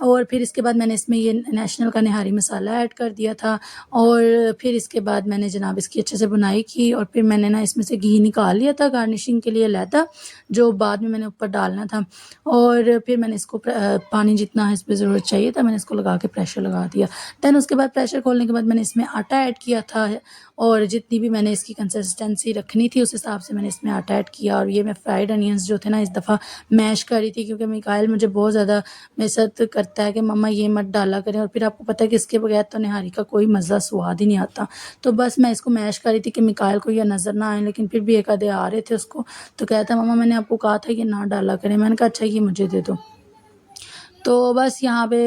اور پھر اس کے بعد میں نے اس میں یہ نیشنل کا نہاری مسالہ ایڈ کر دیا تھا، اور پھر اس کے بعد میں نے جناب اس کی اچھے سے بنائی کی، اور پھر میں نے نا اس میں سے گھی نکال لیا تھا گارنشنگ کے لیے علیحدہ، جو بعد میں نے اوپر ڈالنا تھا، اور پھر میں نے اس کو پانی جتنا اس پہ ضرورت چاہیے تھا میں نے اس کو لگا کے پریشر لگا دیا۔ دین اس کے بعد پریشر کھولنے کے بعد میں نے اس میں آٹا ایڈ کیا تھا، اور جتنی بھی میں نے اس کی کنسسٹنسی رکھنی تھی اس حساب سے میں نے اس میں آٹا ایڈ کیا، اور یہ میں فرائیڈ انینس جو تھے نا اس دفعہ میش کر رہی تھی، کیونکہ میکائل مجھے بہت زیادہ میرے ساتھ کرتا ہے کہ مما یہ مت ڈالا کریں، اور پھر آپ کو پتہ ہے کہ اس کے بغیر تو نہاری کا کوئی مزہ سواد ہی نہیں آتا، تو بس میں اس کو میش کر رہی تھی کہ میکائل کو یہ نظر نہ آئے، لیکن پھر بھی ایک آدھے آ رہے تھے اس کو، تو کہتا ہے مما میں نے آپ کو کہا تھا یہ نہ ڈالا کریں، میں نے کہا اچھا یہ مجھے دے دو۔ تو بس یہاں پہ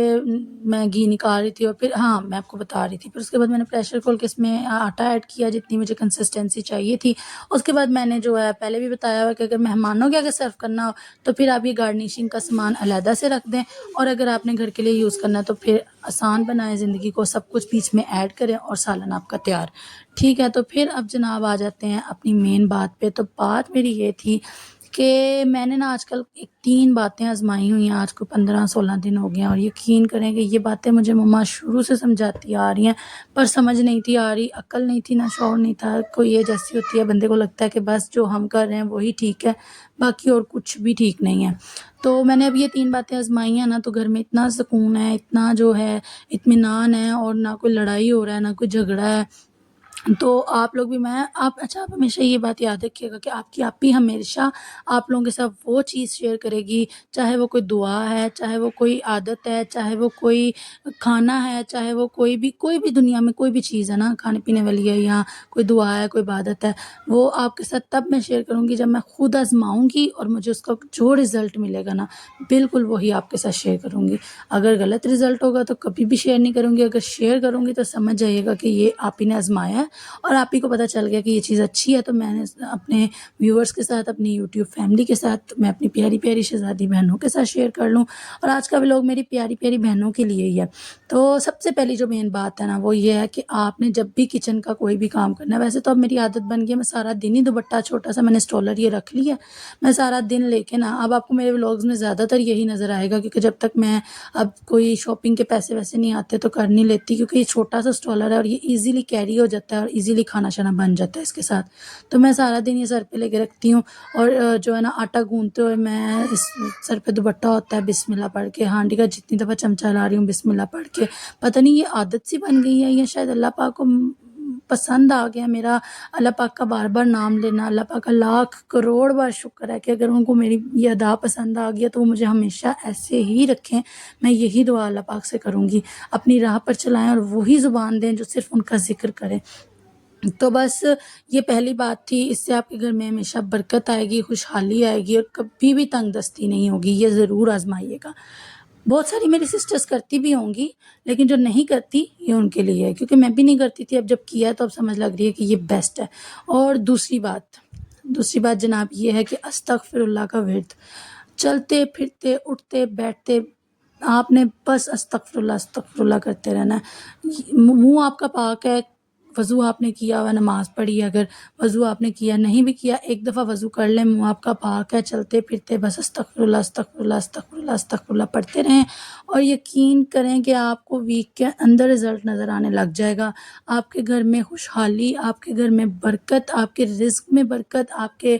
میں گھی نکال رہی تھی، اور پھر ہاں میں آپ کو بتا رہی تھی، پھر اس کے بعد میں نے پریشر کھول کے اس میں آٹا ایڈ کیا جتنی مجھے کنسسٹنسی چاہیے تھی۔ اس کے بعد میں نے جو ہے پہلے بھی بتایا ہوا کہ اگر مہمانوں کے اگر سرو کرنا ہو تو پھر آپ یہ گارنیشنگ کا سامان علیحدہ سے رکھ دیں، اور اگر آپ نے گھر کے لیے یوز کرنا تو پھر آسان بنائیں زندگی کو، سب کچھ بیچ میں ایڈ کریں اور سالن آپ کا تیار۔ ٹھیک ہے، تو پھر اب جناب آ جاتے ہیں اپنی مین بات پہ۔ تو بات میری یہ تھی کہ میں نے نا آج کل 3 باتیں آزمائی ہوئی ہیں، آج کو 15-16 دن ہو گئے ہیں، اور یقین کریں کہ یہ باتیں مجھے مما شروع سے سمجھاتی آ رہی ہیں، پر سمجھ نہیں تھی آ رہی، عقل نہیں تھی، نہ شعور نہیں تھا۔ کوئی ایج ایسی ہوتی ہے بندے کو لگتا ہے کہ بس جو ہم کر رہے ہیں وہی ٹھیک ہے، باقی اور کچھ بھی ٹھیک نہیں ہے۔ تو میں نے اب یہ 3 باتیں آزمائی ہیں نا، تو گھر میں اتنا سکون ہے، اتنا جو ہے اطمینان ہے، اور نہ کوئی لڑائی ہو رہا ہے نہ کوئی جھگڑا ہے۔ تو آپ لوگ بھی آپ ہمیشہ یہ بات یاد رکھیے گا کہ آپ کی آپی ہمیشہ آپ لوگوں کے ساتھ وہ چیز شیئر کرے گی، چاہے وہ کوئی دعا ہے، چاہے وہ کوئی عادت ہے، چاہے وہ کوئی کھانا ہے، چاہے وہ کوئی بھی دنیا میں کوئی بھی چیز ہے نا کھانے پینے والی ہے، یا کوئی دعا ہے، کوئی عبادت ہے، وہ آپ کے ساتھ تب میں شیئر کروں گی جب میں خود آزماؤں گی، اور مجھے اس کا جو رزلٹ ملے گا نا بالکل وہی آپ کے ساتھ شیئر کروں گی۔ اگر غلط رزلٹ ہوگا تو کبھی بھی شیئر نہیں کروں گی، اگر شیئر کروں گی تو سمجھ جائیے گا کہ یہ آپ ہی نے آزمایا ہے، اور آپ ہی کو پتہ چل گیا کہ یہ چیز اچھی ہے، تو میں نے اپنے ویورز کے ساتھ، اپنی یوٹیوب فیملی کے ساتھ، میں اپنی پیاری پیاری شہزادی بہنوں کے ساتھ شیئر کر لوں، اور آج کا ولاگ میری پیاری پیاری بہنوں کے لیے ہی ہے۔ تو سب سے پہلی جو مین بات ہے نا وہ یہ ہے کہ آپ نے جب بھی کچن کا کوئی بھی کام کرنا ہے، ویسے تو اب میری عادت بن گئی ہے، میں سارا دن ہی دوپٹہ چھوٹا سا میں نے اسٹولر یہ رکھ لیا، میں سارا دن لے کے نا، اب آپ کو میرے ولاگز میں زیادہ تر یہی نظر آئے گا، کیونکہ جب تک میں اب کوئی شاپنگ کے پیسے ویسے نہیں آتے تو کر نہیں لیتی، کیونکہ یہ چھوٹا سا اسٹالر ہے اور یہ ایزیلی کیری ہو جاتا ہے اور ایزیلی کھانا شانا بن جاتا ہے اس کے ساتھ، تو میں سارا دن یہ سر پہ لے کے رکھتی ہوں، اور جو ہے نا آٹا گوندتے ہوئے میں اس سر پہ دوپٹہ ہوتا ہے بسم اللہ پڑھ کے، ہانڈی کا جتنی دفعہ چمچہ لا رہی ہوں بسم اللہ پڑھ کے، پتہ نہیں یہ عادت سی بن گئی ہے یا شاید اللہ پاک کو پسند آ گیا میرا اللہ پاک کا بار بار نام لینا، اللہ پاک کا لاکھ کروڑ بار شکر ہے کہ اگر ان کو میری یہ ادا پسند آ گیا تو وہ مجھے ہمیشہ ایسے ہی رکھیں، میں یہی دعا اللہ پاک سے کروں گی، اپنی راہ پر چلائیں اور وہی زبان دیں جو صرف ان کا ذکر کرے۔ تو بس یہ پہلی بات تھی، اس سے آپ کے گھر میں ہمیشہ برکت آئے گی، خوشحالی آئے گی، اور کبھی بھی تنگ دستی نہیں ہوگی، یہ ضرور آزمائیے گا۔ بہت ساری میری سسٹرز کرتی بھی ہوں گی، لیکن جو نہیں کرتی یہ ان کے لیے ہے، کیونکہ میں بھی نہیں کرتی تھی، اب جب کیا ہے تو اب سمجھ لگ رہی ہے کہ یہ بیسٹ ہے۔ اور دوسری بات جناب یہ ہے کہ استغفر اللہ کا ورد، چلتے پھرتے اٹھتے بیٹھتے آپ نے بس استغفر اللہ کرتے رہنا ہے۔ منہ آپ کا پاک ہے، وضو آپ نے کیا ہوا، نماز پڑھی ہے، اگر وضو آپ نے کیا نہیں بھی کیا ایک دفعہ وضو کر لیں، منہ آپ کا پاک ہے، چلتے پھرتے بس استغفر اللہ استغفر اللہ استغفر اللہ استغفر اللہ پڑھتے رہیں، اور یقین کریں کہ آپ کو ویک کے اندر رزلٹ نظر آنے لگ جائے گا، آپ کے گھر میں خوشحالی، آپ کے گھر میں برکت، آپ کے رزق میں برکت، آپ کے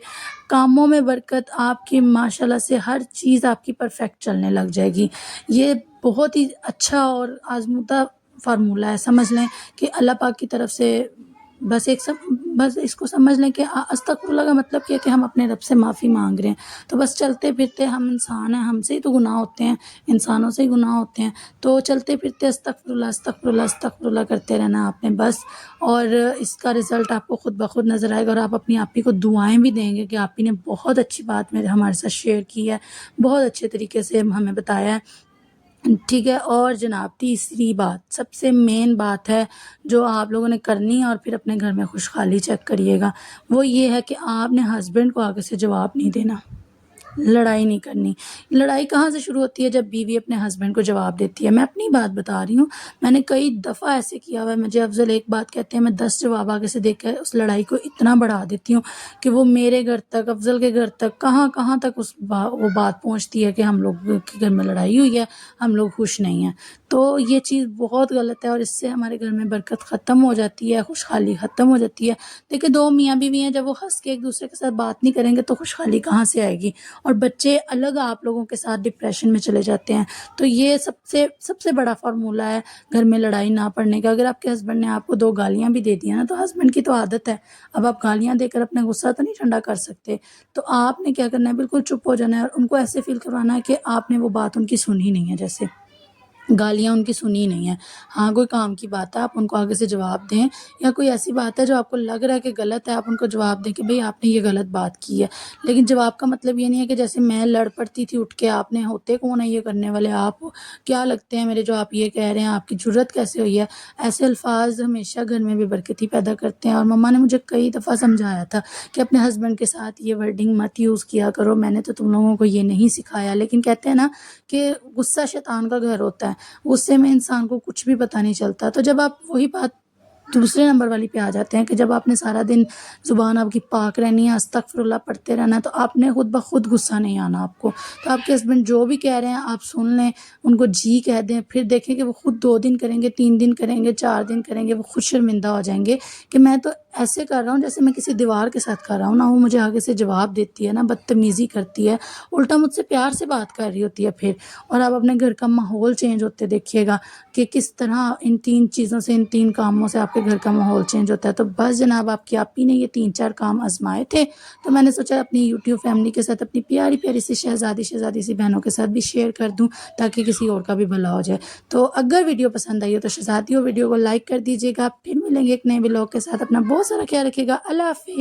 کاموں میں برکت، آپ کی ماشاءاللہ سے ہر چیز آپ کی پرفیکٹ چلنے لگ جائے گی۔ یہ بہت ہی اچھا اور آزمودہ فارمولہ ہے، سمجھ لیں کہ اللہ پاک کی طرف سے بس بس اس کو سمجھ لیں کہ استغفر اللہ کا مطلب کیا ہے کہ ہم اپنے رب سے معافی مانگ رہے ہیں، تو بس چلتے پھرتے ہم انسان ہیں، ہم سے ہی تو گناہ ہوتے ہیں، انسانوں سے ہی گناہ ہوتے ہیں، تو چلتے پھرتے استغفر اللہ استغفر اللہ استغفر اللہ کرتے رہنا آپ نے بس، اور اس کا رزلٹ آپ کو خود بخود نظر آئے گا، اور آپ اپنی آپی کو دعائیں بھی دیں گے کہ آپی نے بہت اچھی بات ہمارے ساتھ شیئر کی ہے، بہت اچھے طریقے سے ہمیں بتایا ہے۔ ٹھیک ہے، اور جناب تیسری بات سب سے مین بات ہے جو آپ لوگوں نے کرنی ہے، اور پھر اپنے گھر میں خوشحالی چیک کریے گا، وہ یہ ہے کہ آپ نے ہسبینڈ کو آگے سے جواب نہیں دینا۔ لڑائی نہیں کرنی۔ لڑائی کہاں سے شروع ہوتی ہے؟ جب بیوی اپنے ہسبینڈ کو جواب دیتی ہے۔ میں اپنی بات بتا رہی ہوں، میں نے کئی دفعہ ایسے کیا ہوا ہے، مجھے افضل ایک بات کہتے ہیں، میں 10 جواب آگے سے دیکھ کر اس لڑائی کو اتنا بڑھا دیتی ہوں کہ وہ میرے گھر تک، افضل کے گھر تک، کہاں کہاں تک وہ بات پہنچتی ہے کہ ہم لوگ کے گھر میں لڑائی ہوئی ہے، ہم لوگ خوش نہیں ہیں۔ تو یہ چیز بہت غلط ہے اور اس سے ہمارے گھر میں برکت ختم ہو جاتی ہے، خوشحالی ختم ہو جاتی ہے۔ دیکھیں، دو میاں بیوی ہیں، جب وہ ہنس کے ایک دوسرے کے ساتھ بات نہیں کریں گے تو خوشحالی کہاں سے آئے گی؟ اور بچے الگ آپ لوگوں کے ساتھ ڈپریشن میں چلے جاتے ہیں۔ تو یہ سب سے بڑا فارمولہ ہے گھر میں لڑائی نہ پڑنے کا۔ اگر آپ کے ہسبینڈ نے آپ کو 2 گالیاں بھی دے دی ہیں نا، تو ہسبینڈ کی تو عادت ہے، اب آپ گالیاں دے کر اپنا غصہ تو نہیں ٹھنڈا کر سکتے۔ تو آپ نے کیا کرنا ہے، بالکل چپ ہو جانا ہے اور ان کو ایسے فیل کروانا ہے کہ آپ نے وہ بات ان کی سنی نہیں ہے، جیسے گالیاں ان کی سنی نہیں ہیں۔ ہاں، کوئی کام کی بات ہے، آپ ان کو آگے سے جواب دیں، یا کوئی ایسی بات ہے جو آپ کو لگ رہا ہے کہ غلط ہے، آپ ان کو جواب دیں کہ بھئی آپ نے یہ غلط بات کی ہے۔ لیکن جواب کا مطلب یہ نہیں ہے کہ جیسے میں لڑ پڑتی تھی اٹھ کے، آپ نے ہوتے کون ہیں یہ کرنے والے، آپ کیا لگتے ہیں میرے جو آپ یہ کہہ رہے ہیں، آپ کی جرأت کیسے ہوئی ہے؟ ایسے الفاظ ہمیشہ گھر میں بے برکتی پیدا کرتے ہیں۔ اور مما نے مجھے کئی دفعہ سمجھایا تھا کہ اپنے ہسبینڈ کے ساتھ یہ ورڈنگ مت یوز کیا کرو، میں نے تو تم لوگوں کو یہ نہیں سکھایا۔ لیکن کہتے ہیں نا کہ غصہ شیطان کا گھر ہوتا ہے، غصے میں انسان کو کچھ بھی پتہ نہیں چلتا۔ تو جب آپ وہی بات دوسرے نمبر والی پہ آ جاتے ہیں کہ جب آپ نے سارا دن زبان آپ کی پاک رہنی ہے، استغفر اللہ پڑھتے رہنا ہے، تو آپ نے خود بخود غصہ نہیں آنا آپ کو۔ تو آپ کے ہسبینڈ جو بھی کہہ رہے ہیں آپ سن لیں، ان کو جی کہہ دیں، پھر دیکھیں کہ وہ خود 2 دن کریں گے، 3 دن کریں گے، 4 دن کریں گے، وہ خود شرمندہ ہو جائیں گے کہ میں تو ایسے کر رہا ہوں جیسے میں کسی دیوار کے ساتھ کر رہا ہوں، نہ وہ مجھے آگے سے جواب دیتی ہے، نہ بدتمیزی کرتی ہے، الٹا مجھ سے پیار سے بات کر رہی ہوتی ہے پھر۔ اور آپ اپنے گھر کا ماحول چینج ہوتے دیکھیے گا کہ کس طرح ان 3 چیزوں سے، ان 3 کاموں سے آپ کے گھر کا ماحول چینج ہوتا ہے۔ تو بس جناب، آپ کی آپی نے یہ 3-4 کام آزمائے تھے، تو میں نے سوچا اپنی یوٹیوب فیملی کے ساتھ، اپنی پیاری پیاری سی شہزادی سی بہنوں کے ساتھ بھی شیئر کر دوں تاکہ کسی اور کا بھی بھلا ہو جائے۔ تو اگر ویڈیو پسند آئی ہو تو شہزادیوں، ویڈیو کو لائک کر دیجیے گا۔ پھر ملیں گے ایک نئے ولاگ کے ساتھ۔ اپنا بہت سارا خیال رکھیے گا۔ اللہ حافظ۔